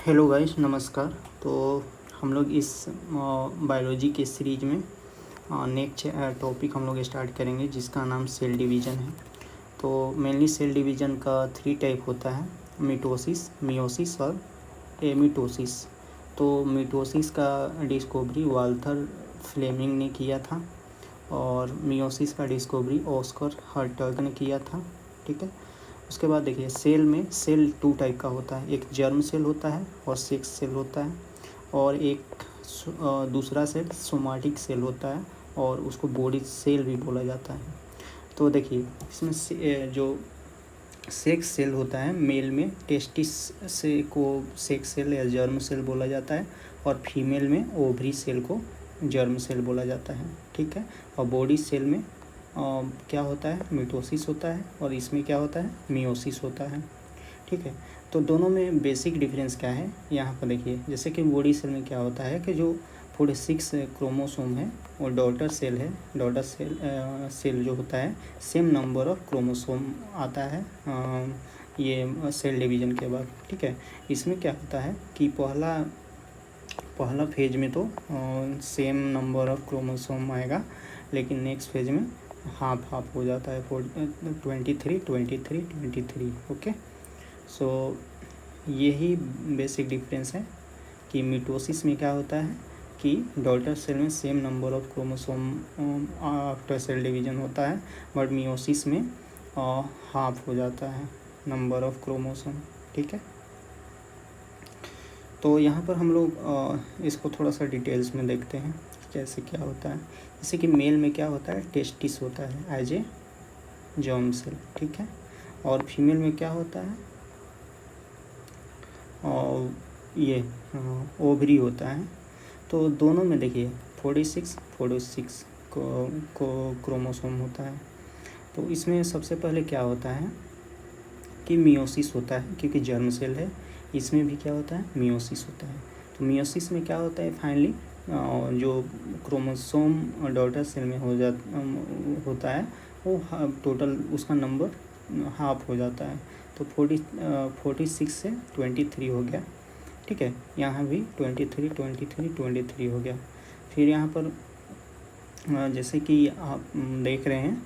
Hello guys, नमस्कार। तो हम लोग इस बायोलॉजी के सीरीज में नेक्स्ट टॉपिक हम लोग स्टार्ट करेंगे जिसका नाम सेल डिवीज़न है। तो मेनली सेल डिवीज़न का 3 टाइप होता है, मिटोसिस, मियोसिस और एमिटोसिस। तो मिटोसिस का डिस्कवरी वाल्थर फ्लेमिंग ने किया था और मियोसिस का डिस्कवरी ऑस्कर हर्टग ने किया था। ठीक है। उसके बाद देखिए, सेल में सेल 2 टाइप का होता है, एक जर्म सेल होता है और सेक्स सेल होता है, और एक दूसरा सेल सोमाटिक सेल होता है और उसको बॉडी सेल भी बोला जाता है। तो देखिए, इसमें जो सेक्स सेल होता है, मेल में टेस्टिस से को सेक्स सेल या जर्म सेल बोला जाता है और फीमेल में ओवरी सेल को जर्म सेल बोला जाता है। ठीक है। और बॉडी सेल में क्या होता है, मिटोसिस होता है और इसमें क्या होता है, मियोसिस होता है। ठीक है। तो दोनों में बेसिक डिफरेंस क्या है यहाँ पर देखिए। जैसे कि बॉडी सेल में क्या होता है कि जो 46 क्रोमोसोम है और डॉटर सेल है, डॉटर सेल जो होता है सेम नंबर ऑफ क्रोमोसोम आता है ये सेल डिवीज़न के बाद। ठीक है। इसमें क्या होता है कि पहला फेज में तो सेम नंबर ऑफ क्रोमोसोम आएगा, लेकिन नेक्स्ट फेज में हाफ हो जाता है, 23 ओके। सो यही बेसिक डिफरेंस है कि मिटोसिस में क्या होता है कि डॉटर सेल में same number of chromosome after sale division होता है, बट मियोसिस में हाफ हो जाता है नंबर ऑफ क्रोमोसोम। ठीक है। तो यहाँ पर हम लोग इसको थोड़ा सा डिटेल्स में देखते हैं कैसे क्या होता है। जैसे कि मेल में क्या होता है, टेस्टिस होता है एज ए जर्म सेल। ठीक है। और फीमेल में क्या होता है, और ये ओवरी होता है। तो दोनों में देखिए 46 को क्रोमोसोम होता है। तो इसमें सबसे पहले क्या होता है कि मियोसिस होता है, क्योंकि जर्म सेल है। इसमें भी क्या होता है, मियोसिस होता है। तो मियोसिस में क्या होता है, फाइनली जो क्रोमोसोम डॉटर सेल में होता है वो टोटल उसका नंबर हाफ हो जाता है। तो 46 से 23 हो गया। ठीक है। यहाँ भी 23 हो गया। फिर यहाँ पर जैसे कि आप देख रहे हैं,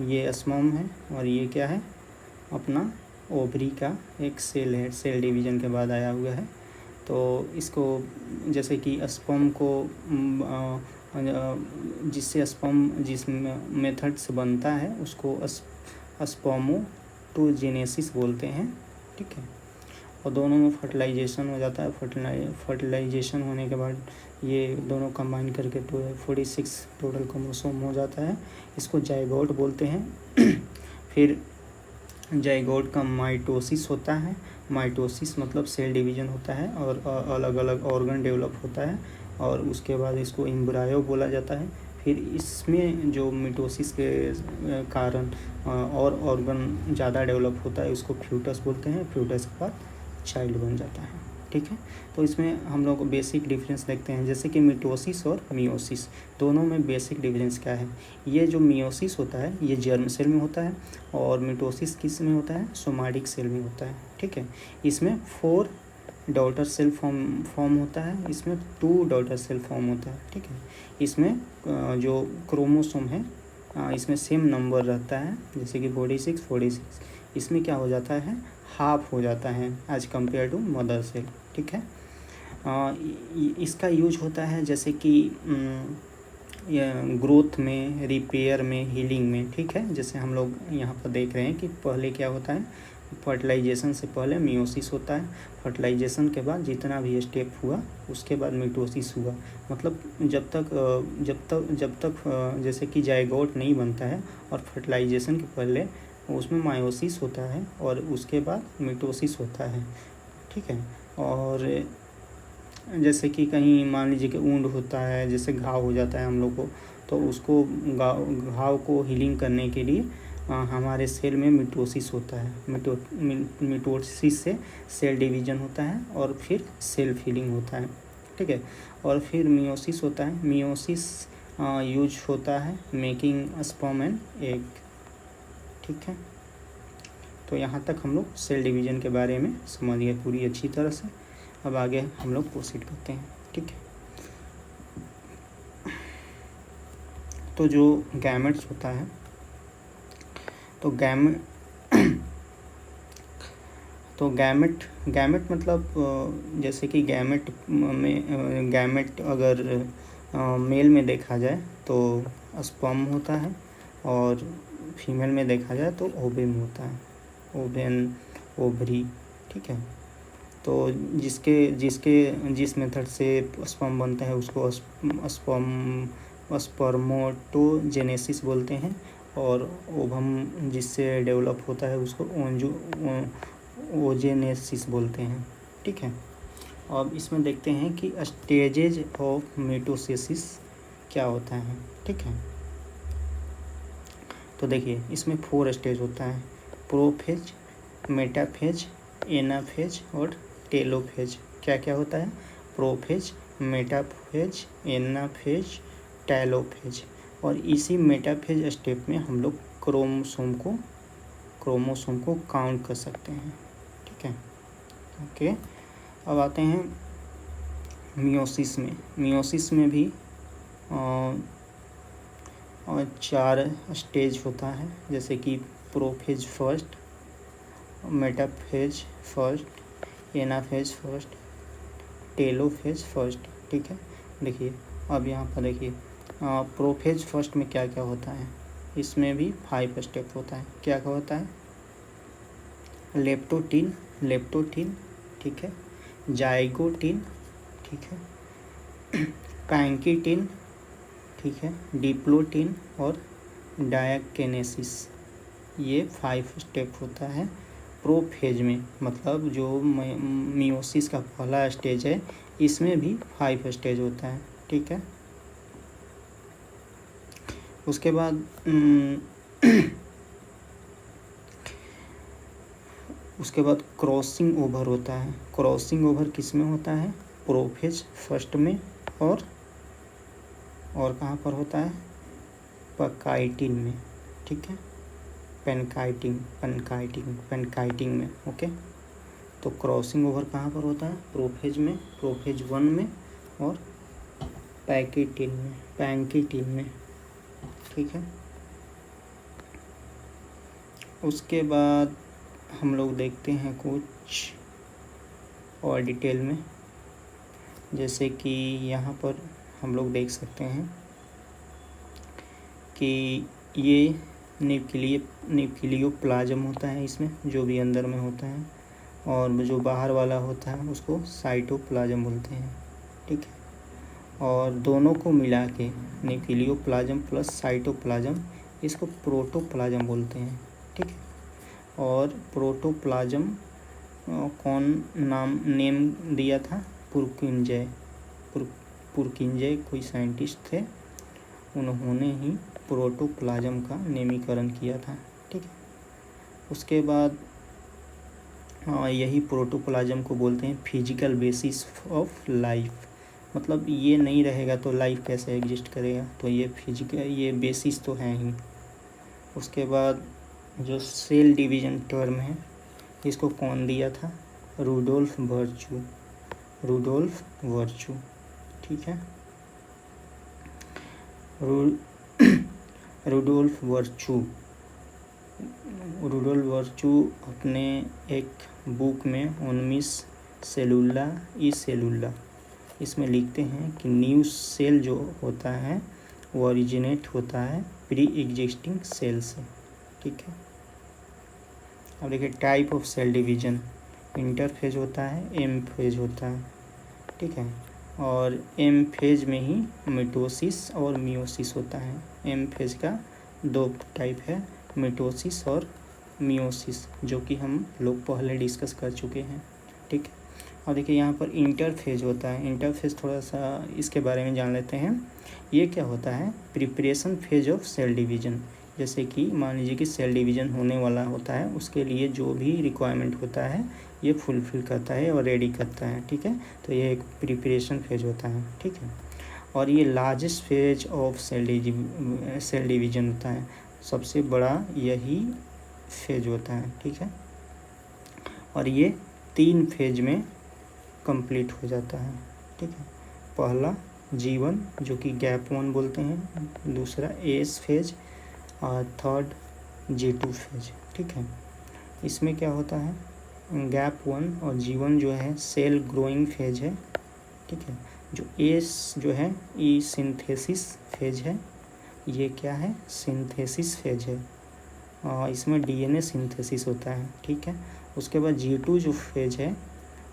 ये स्पर्म है और ये क्या है, अपना ओवरी का एक सेल है, सेल डिवीज़न के बाद आया हुआ है। तो इसको जैसे कि स्पर्म को जिससे स्पर्म जिस मेथड से बनता है उसको स्पर्मोटोजेनेसिस बोलते हैं। ठीक है। और दोनों में फर्टिलाइजेशन हो जाता है। फर्टिलाइजेशन होने के बाद ये दोनों कंबाइन करके 46 टोटल क्रोमोसोम हो जाता है। इसको जाइगोट बोलते हैं। फिर जाइगोट का माइटोसिस होता है। माइटोसिस मतलब सेल डिवीज़न होता है और अलग अलग ऑर्गन डेवलप होता है, और उसके बाद इसको एम्ब्रायो बोला जाता है। फिर इसमें जो मिटोसिस के कारण और ऑर्गन ज़्यादा डेवलप होता है, उसको फ्यूटस बोलते हैं। फ्यूटस के बाद चाइल्ड बन जाता है। ठीक है। तो इसमें हम लोग बेसिक डिफरेंस देखते हैं, जैसे कि मिटोसिस और मियोसिस, दोनों में बेसिक डिफरेंस क्या है। ये जो मियोसिस होता है ये जर्म सेल में होता है और मिटोसिस किस में होता है, सोमाटिक सेल में होता है। ठीक है। इसमें 4 डॉटर सेल फॉर्म होता है, इसमें 2 डॉटर सेल फॉर्म होता है। ठीक है। इसमें जो क्रोमोसोम है इसमें सेम नंबर रहता है, जैसे कि 46 इसमें क्या हो जाता है, हाफ हो जाता है as compare to mother cell. ठीक है। इसका यूज होता है जैसे कि ग्रोथ में, रिपेयर में, हीलिंग में। ठीक है। जैसे हम लोग यहाँ पर देख रहे हैं कि पहले क्या होता है, फर्टिलाइजेशन से पहले मियोसिस होता है। फर्टिलाइजेशन के बाद जितना भी स्टेप हुआ उसके बाद मिटोसिस हुआ। मतलब जब तक जैसे कि जाइगोट नहीं बनता है और फर्टिलाइजेशन के पहले उसमें मायोसिस होता है और उसके बाद मिटोसिस होता है। ठीक है। और जैसे कि कहीं मान लीजिए कि वुंड होता है, जैसे घाव हो जाता है हम लोग को, तो उसको घाव को हीलिंग करने के लिए हमारे सेल में मिटोसिस होता है। मिटोसिस से सेल डिवीज़न होता है और फिर सेल्फ हीलिंग होता है। ठीक है। और फिर मियोसिस होता है। मियोसिस यूज होता है मेकिंग स्पर्म एंड एग। ठीक है। तो यहाँ तक हम लोग सेल डिवीज़न के बारे में समझ गए पूरी अच्छी तरह से। अब आगे हम लोग प्रोसीड करते हैं, ठीक है। तो जो गैमेट्स होता है, तो गैमेट मतलब जैसे कि गैमेट अगर मेल में देखा जाए तो स्पर्म होता है, और फीमेल में देखा जाए तो ओवम होता है, ओवेन, ओवरी, ठीक है। तो जिस मेथड से स्पर्म बनता है उसको स्पर्मोटोजेनेसिस बोलते हैं, और ओवम जिससे डेवलप होता है उसको ओजेनेसिस बोलते हैं, ठीक है। अब इसमें देखते हैं कि स्टेजेज ऑफ मिटोसिस क्या होता है, ठीक है। तो देखिए इसमें 4 स्टेज होता है, प्रोफेज, मेटाफेज, एनाफेज और टेलोफेज। क्या क्या होता है? Prophase, metaphase, anaphase, telophase. और इसी मेटाफेज स्टेप में हम लोग क्रोमोसोम को काउंट कर सकते हैं, ठीक है। ओके, अब आते हैं मियोसिस में। मियोसिस में भी 4 स्टेज होता है, जैसे कि prophase first, metaphase first, anaphase first, telophase first, ठीक है। देखिए अब यहाँ पर देखिए प्रोफेज फर्स्ट में क्या क्या होता है। इसमें भी 5 स्टेप होता है। क्या क्या होता है? लेप्टोटीन, ठीक है, जाइगोटीन, ठीक है, पैंकीटीन, ठीक है, डिप्लोटीन और डायकेनेसिस। ये 5 स्टेप होता है प्रोफेज में, मतलब जो मियोसिस का पहला स्टेज है इसमें भी 5 स्टेज होता है, ठीक है। उसके बाद क्रॉसिंग ओवर होता है। क्रॉसिंग ओवर किस में होता है? प्रोफेज फर्स्ट में, और कहाँ पर होता है? पैंकाइटिन में, ठीक है, पेनकाइटिंग में, ओके। तो क्रॉसिंग ओवर कहाँ पर होता है? प्रोफेज में, प्रोफेज 1 में और पैंकीटिन में, ठीक है। उसके बाद हम लोग देखते हैं कुछ और डिटेल में, जैसे कि यहाँ पर हम लोग देख सकते हैं कि ये न्यूक्लियोप्लाज्म होता है इसमें, जो भी अंदर में होता है, और जो बाहर वाला होता है उसको साइटोप्लाज्म बोलते हैं, ठीक है। और दोनों को मिला के न्यूक्लियोप्लाज्म प्लस साइटोप्लाज्म, इसको प्रोटोप्लाज्म बोलते हैं, ठीक है। और प्रोटोप्लाज्म कौन नेम दिया था? पुरकिंजय कोई साइंटिस्ट थे, उन्होंने ही प्रोटोप्लाज्म का नामकरण किया था, ठीक है। उसके बाद यही प्रोटोप्लाज्म को बोलते हैं फिजिकल बेसिस ऑफ लाइफ, मतलब ये नहीं रहेगा तो लाइफ कैसे एग्जिस्ट करेगा, तो ये बेसिस तो है ही। उसके बाद जो सेल डिवीज़न टर्म है इसको कौन दिया था? रुडोल्फ वर्चू, ठीक है। रुडोल्फ वर्चू अपने एक बुक में 19 सेलुला इसमें लिखते हैं कि न्यू सेल जो होता है वो ओरिजिनेट होता है प्री एग्जिस्टिंग सेल से, ठीक है। अब देखिए type of cell division, interphase होता है, एम फेज होता है, ठीक है। और एम फेज में ही मिटोसिस और मियोसिस होता है। एम फेज का 2 टाइप है, मिटोसिस और मियोसिस, जो कि हम लोग पहले डिस्कस कर चुके हैं, ठीक है। और देखिए यहाँ पर इंटरफेज होता है। इंटरफेज थोड़ा सा इसके बारे में जान लेते हैं। ये क्या होता है? Preparation phase of cell division. जैसे कि मान लीजिए कि सेल डिवीज़न होने वाला होता है, उसके लिए जो भी रिक्वायरमेंट होता है ये फुलफ़िल करता है और रेडी करता है, ठीक है। तो ये एक प्रिपरेशन फेज होता है, ठीक है। और ये largest phase of cell division होता है। सबसे बड़ा यही फेज होता है, ठीक है। और ये 3 फेज में कंप्लीट हो जाता है, ठीक है। पहला G1 जो कि गैप 1 बोलते हैं, दूसरा एस फेज और थर्ड G2 फेज, ठीक है। इसमें क्या होता है, गैप 1 और G1 जो है सेल ग्रोइंग फेज है, ठीक है। जो एस जो है ये सिंथेसिस फेज है, ये क्या है, सिंथेसिस फेज है। इसमें DNA सिंथेसिस होता है, ठीक है। उसके बाद G2 जो फेज है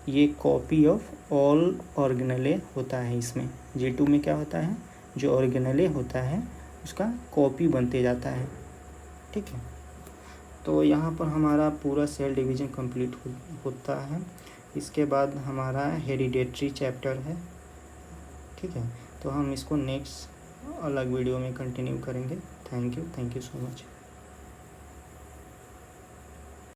ये कॉपी ऑफ ऑल ऑर्गेनेले होता है। इसमें G2 में क्या होता है, जो ऑर्गेनेले होता है उसका कॉपी बनते जाता है, ठीक है। तो यहाँ पर हमारा पूरा सेल डिवीज़न कंप्लीट होता है। इसके बाद हमारा हेरिडेटरी चैप्टर है, ठीक है। तो हम इसको नेक्स्ट अलग वीडियो में कंटिन्यू करेंगे। Thank you so much.